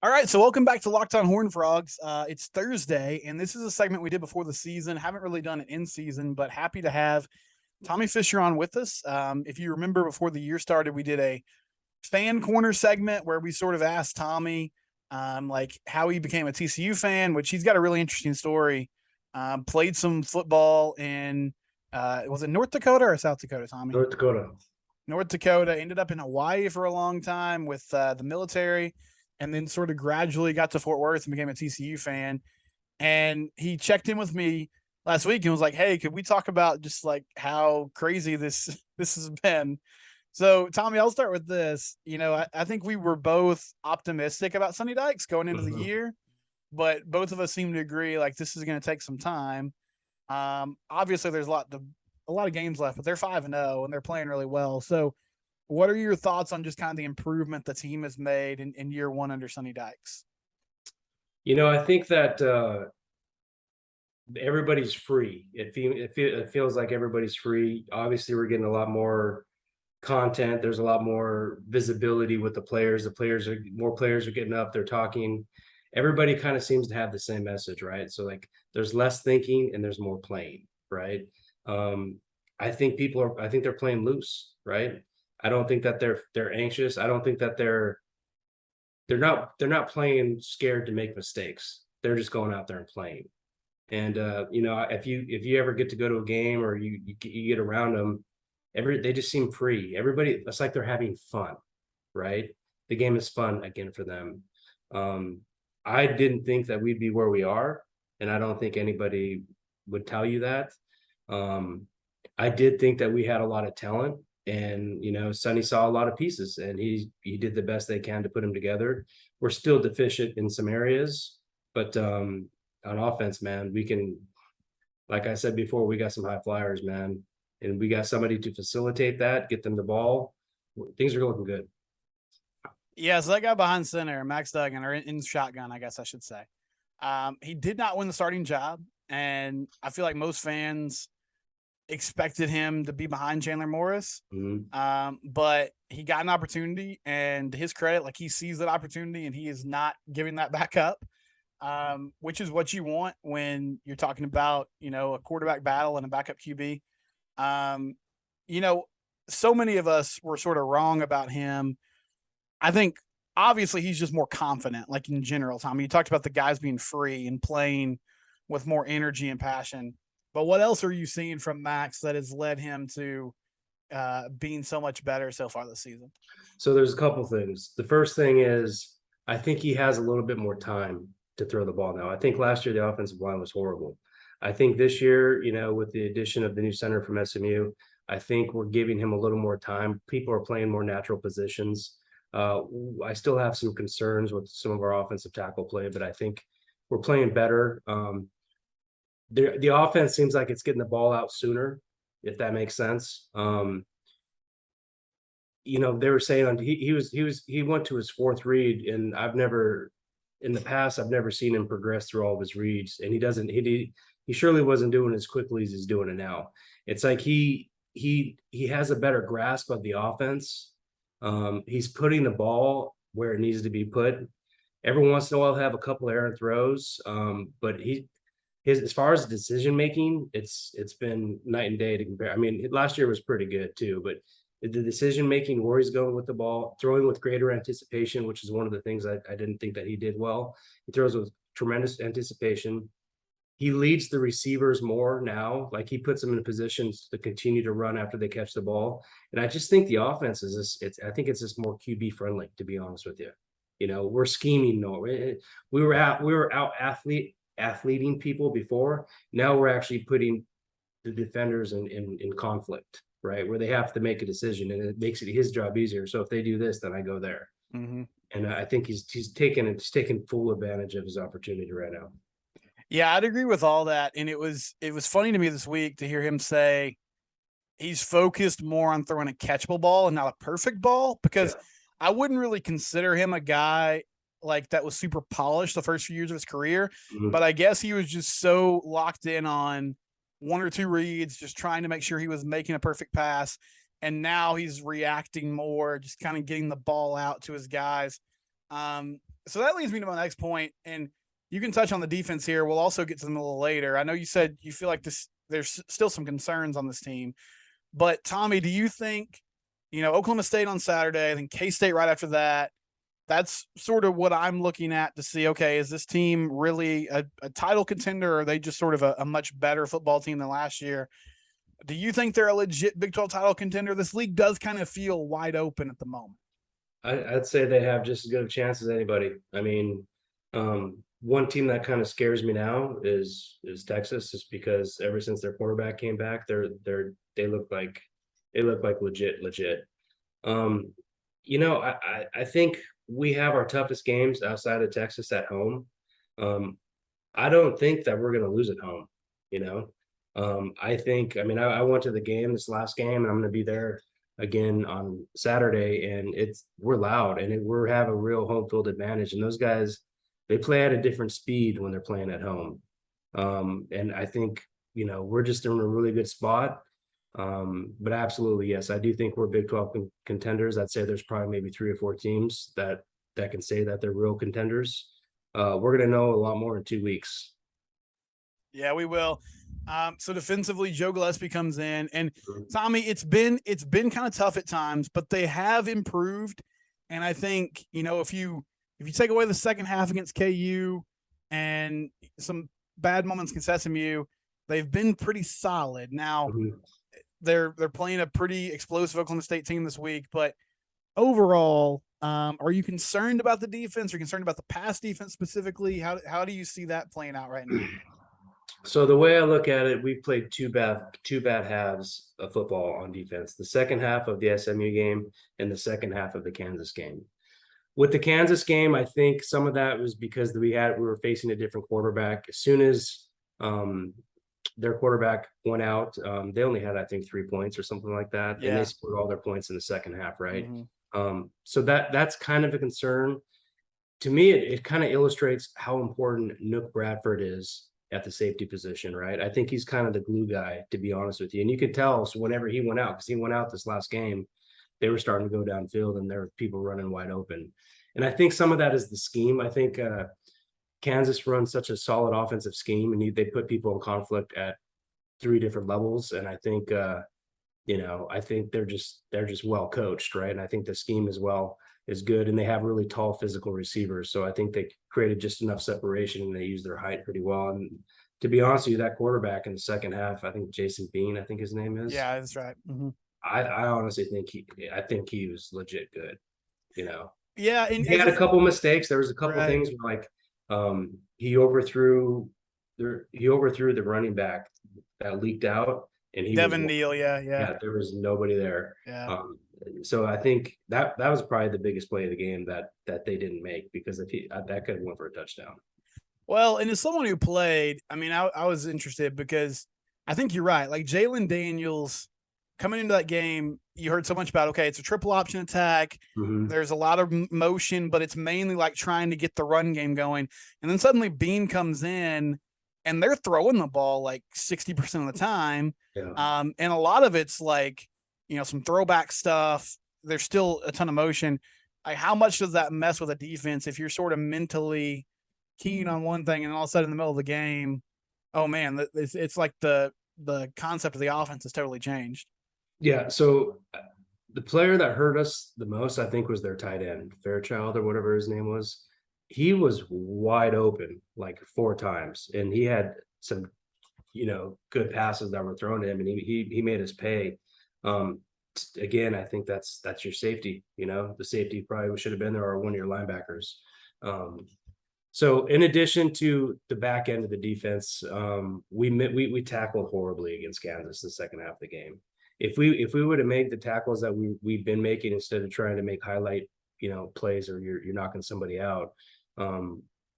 All right, so welcome back to Locked On Horned Frogs. It's Thursday, and this is a segment we did before the season. Haven't really done it in season, but happy to have Tommy Fisher on with us. If you remember, before the year started, we did a fan corner segment where we sort of asked Tommy, like how he became a TCU fan, which he's got a really interesting story. Played some football in, was it North Dakota or South Dakota, Tommy? North Dakota. North Dakota, ended up in Hawaii for a long time with the military, and then sort of gradually got to Fort Worth and became a TCU fan. And he checked in with me last week and was like, "Hey, could we talk about just like how crazy this has been?" So, Tommy, I'll start with this. I think we were both optimistic about Sonny Dykes going into the Mhm. year, but both of us seem to agree like this is going to take some time. Obviously, there's a lot of games left, but they're 5-0 and they're playing really well. So, what are your thoughts on just kind of the improvement the team has made in year one under Sonny Dykes? I think that everybody's free. It feels like everybody's free. Obviously, we're getting a lot more content. There's a lot more visibility with the players. More players are getting up. They're talking. Everybody kind of seems to have the same message, right? So like, there's less thinking and there's more playing, right? Um, I think they're playing loose, right? I don't think that they're anxious. I don't think that they're not playing scared to make mistakes. They're just going out there and playing. And if you ever get to go to a game or you get around them, they just seem free. Everybody, it's like they're having fun, right? The game is fun again for them. Um, I didn't think that we'd be where we are, and I don't think anybody would tell you that. Um, I did think that we had a lot of talent, and Sonny saw a lot of pieces, and he did the best they can to put them together. We're still deficient in some areas, but on offense, man, we can. Like I said before, we got some high flyers, man, and we got somebody to facilitate that, get them the ball. Things are looking good. Yeah, so that guy behind center, Max Duggan, or in shotgun, I guess I should say. He did not win the starting job, and I feel like most fans expected him to be behind Chandler Morris. Mhm. But he got an opportunity, and to his credit, like he sees that opportunity and he is not giving that back up. Which is what you want when you're talking about, a quarterback battle and a backup QB. Um, you know, so many of us were sort of wrong about him. I think obviously he's just more confident, like in general, Tommy. You talked about the guys being free and playing with more energy and passion. But what else are you seeing from Max that has led him to being so much better so far this season? So there's a couple things. The first thing is I think he has a little bit more time to throw the ball now. I think last year the offensive line was horrible. I think this year, with the addition of the new center from SMU, I think we're giving him a little more time. People are playing more natural positions. Uh, I still have some concerns with some of our offensive tackle play, but I think we're playing better. The offense seems like it's getting the ball out sooner, if that makes sense. They were saying he went to his fourth read, and in the past I've never seen him progress through all of his reads, and he surely wasn't doing it as quickly as he's doing it now. It's like he has a better grasp of the offense. He's putting the ball where it needs to be put. Every once in a while, he'll have a couple errant throws, but his as far as decision making, it's been night and day to compare. I mean, last year was pretty good too, but the decision making, where he's going with the ball, throwing with greater anticipation, which is one of the things I didn't think that he did well. He throws with tremendous anticipation. He leads the receivers more now, like he puts them in positions to continue to run after they catch the ball. And I just think the offense is I think it's just more QB friendly, to be honest with you. We're scheming. No, we were out athleting people before. Now we're actually putting the defenders in conflict, right? Where they have to make a decision, and it makes it his job easier. So if they do this, then I go there. Mm-hmm. And I think he's taking full advantage of his opportunity right now. Yeah, I'd agree with all that. And it was funny to me this week to hear him say he's focused more on throwing a catchable ball and not a perfect ball, Yeah. because I wouldn't really consider him a guy like that was super polished the first few years of his career. Mhm. But I guess he was just so locked in on one or two reads, just trying to make sure he was making a perfect pass. And now he's reacting more, just kind of getting the ball out to his guys. So that leads me to my next point, and you can touch on the defense here. We'll also get to them a little later. I know you said you feel like there's still some concerns on this team, but Tommy, do you think, Oklahoma State on Saturday, I think K-State right after that, that's sort of what I'm looking at to see, okay, is this team really a title contender, or are they just sort of a much better football team than last year? Do you think they're a legit Big 12 title contender? This league does kind of feel wide open at the moment. I'd say they have just as good a chance as anybody. I mean, one team that kind of scares me now is Texas, just because ever since their quarterback came back, they look like legit. Um, I think we have our toughest games outside of Texas at home. I don't think that we're going to lose at home. You know, I mean, I went to the game, this last game, and I'm going to be there again on Saturday, and we're loud, and we have a real home field advantage. And those guys, they play at a different speed when they're playing at home. And I think, we're just in a really good spot. But absolutely, yes, I do think we're Big 12 contenders. I'd say there's probably maybe 3 or 4 teams that can say that they're real contenders. We're going to know a lot more in 2 weeks. Yeah, we will. So defensively, Joe Gillespie comes in, and Tommy, it's been kind of tough at times, but they have improved. And I think, if you take away the second half against KU and some bad moments against SMU, they've been pretty solid. Now they're playing a pretty explosive Oklahoma State team this week, but overall, are you concerned about the defense? Are you concerned about the pass defense specifically? How do you see that playing out right now? So the way I look at it, we've played two bad halves of football on defense. The second half of the SMU game and the second half of the Kansas game. With the Kansas game, I think some of that was because we were facing a different quarterback. As soon as their quarterback went out, they only had, I think, 3 points or something like that. Yeah. And they scored all their points in the second half, right? So that's kind of a concern. To me, it kind of illustrates how important Nook Bradford is at the safety position, right? I think he's kind of the glue guy, to be honest with you. And you could tell, so whenever he went out, because he went out this last game, they were starting to go downfield and there were people running wide open. And I think some of that is the scheme. I think Kansas runs such a solid offensive scheme, and they put people in conflict at 3 different levels. And I think, I think they're just well coached, right? And I think the scheme as well is good, and they have really tall physical receivers. So I think they created just enough separation, and they use their height pretty well. And to be honest with you, that quarterback in the second half, I think Jason Bean, I think his name is. Yeah, that's right. I honestly think he was legit good, Yeah. And he had a couple mistakes. There was a couple things where, like, he overthrew the running back that leaked out, and Devin Neal. Yeah. There was nobody there. Yeah. So I think that was probably the biggest play of the game that they didn't make, because if that could have went for a touchdown. Well, and as someone who played, I mean, I was interested because I think you're right. Like Jalen Daniels coming into that game, you heard so much about, okay, it's a triple option attack. There's a lot of motion, but it's mainly like trying to get the run game going. And then suddenly Bean comes in, and they're throwing the ball like 60% of the time. Yeah. And a lot of it's like, some throwback stuff. There's still a ton of motion. Like, how much does that mess with a defense if you're sort of mentally keen on one thing, and all of a sudden in the middle of the game, oh man, it's like the concept of the offense has totally changed. Yeah. So the player that hurt us the most, I think, was their tight end, Fairchild or whatever his name was. He was wide open like 4 times, and he had some, good passes that were thrown to him, and he made us pay. Again, I think that's your safety. The safety probably should have been there, or one of your linebackers. So in addition to the back end of the defense, we tackled horribly against Kansas the second half of the game. If we would have made the tackles that we've been making, instead of trying to make highlight, plays, or you're knocking somebody out,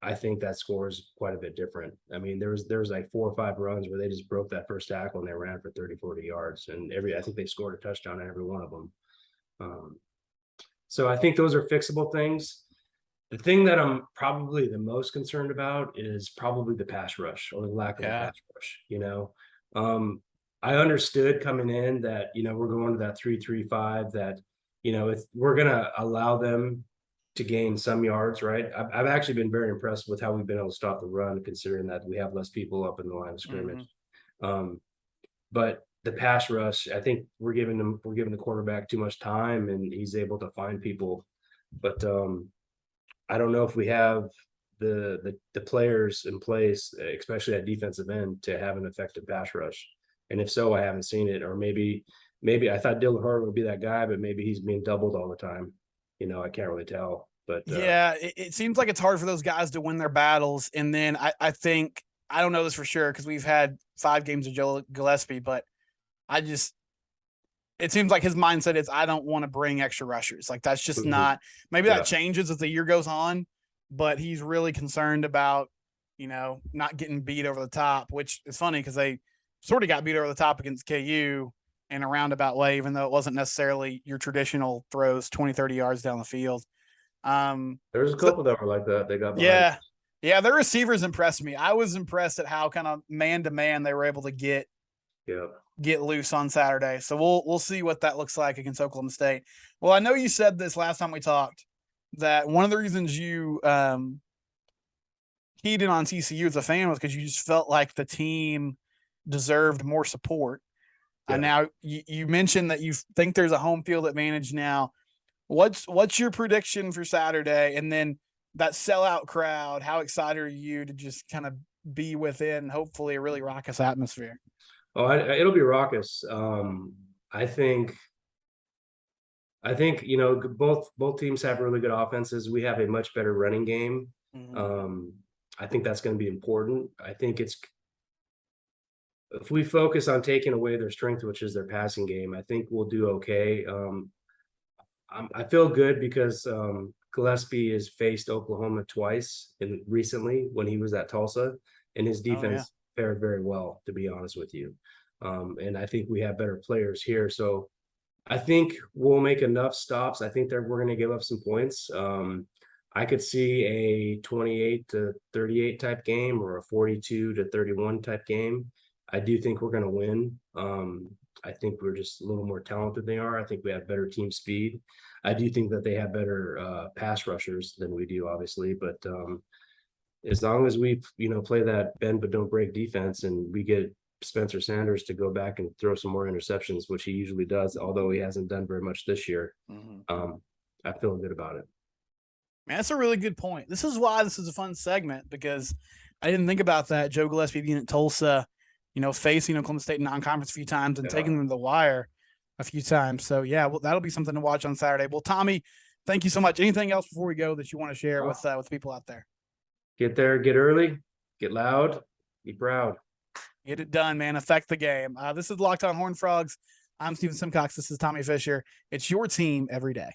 I think that score is quite a bit different. I mean, there was like 4 or 5 runs where they just broke that first tackle and they ran for 30, 40 yards, and I think they scored a touchdown in every one of them. So I think those are fixable things. The thing that I'm probably the most concerned about is probably the pass rush, or the lack of a pass rush. I understood coming in that, we're going to that 3-3-5, that, we're going to allow them to gain some yards, right? I've actually been very impressed with how we've been able to stop the run, considering that we have less people up in the line of scrimmage. But the pass rush, I think we're giving the quarterback too much time, and he's able to find people. But I don't know if we have the players in place, especially at defensive end, to have an effective pass rush. And if so, I haven't seen it. Or maybe I thought Dylan Hart would be that guy, but maybe he's being doubled all the time. I can't really tell. But yeah, it seems like it's hard for those guys to win their battles. And then I think, I don't know this for sure because we've had 5 games of Joe Gillespie, but it seems like his mindset is, I don't want to bring extra rushers. Like that's just not, maybe that changes as the year goes on, but he's really concerned about, not getting beat over the top, which is funny because they sort of got beat over the top against KU in a roundabout way, even though it wasn't necessarily your traditional throws 20, 30 yards down the field. There's a couple that were like that. They got behind. Yeah, their receivers impressed me. I was impressed at how kind of man-to-man they were able to get loose on Saturday. So we'll see what that looks like against Oklahoma State. Well, I know you said this last time we talked, that one of the reasons you keyed in on TCU as a fan was because you just felt like the team deserved more support. And now you mentioned that you think there's a home field advantage now. What's your prediction for Saturday? And then that sellout crowd, how excited are you to just kind of be within, hopefully, a really raucous atmosphere? Oh, it'll be raucous. I think both teams have really good offenses. We have a much better running game. I think that's going to be important. I think if we focus on taking away their strength, which is their passing game, I think we'll do okay. I feel good because Gillespie has faced Oklahoma twice recently when he was at Tulsa, and his defense fared very well, to be honest with you. And I think we have better players here. So I think we'll make enough stops. I think we're going to give up some points. I could see a 28-38 type game or a 42-31 type game. I do think we're going to win. I think we're just a little more talented than they are. I think we have better team speed. I do think that they have better pass rushers than we do, obviously. But as long as we, play that bend but don't break defense, and we get Spencer Sanders to go back and throw some more interceptions, which he usually does, although he hasn't done very much this year, I feel good about it. Man, that's a really good point. This is why this is a fun segment, because I didn't think about that. Joe Gillespie being at Tulsa, facing Oklahoma State non-conference a few times and taking them to the wire a few times. So, that'll be something to watch on Saturday. Well, Tommy, thank you so much. Anything else before we go that you want to share with people out there? Get there, get early, get loud, be proud. Get it done, man. Affect the game. This is Locked On Horned Frogs. I'm Steven Simcox. This is Tommy Fisher. It's your team every day.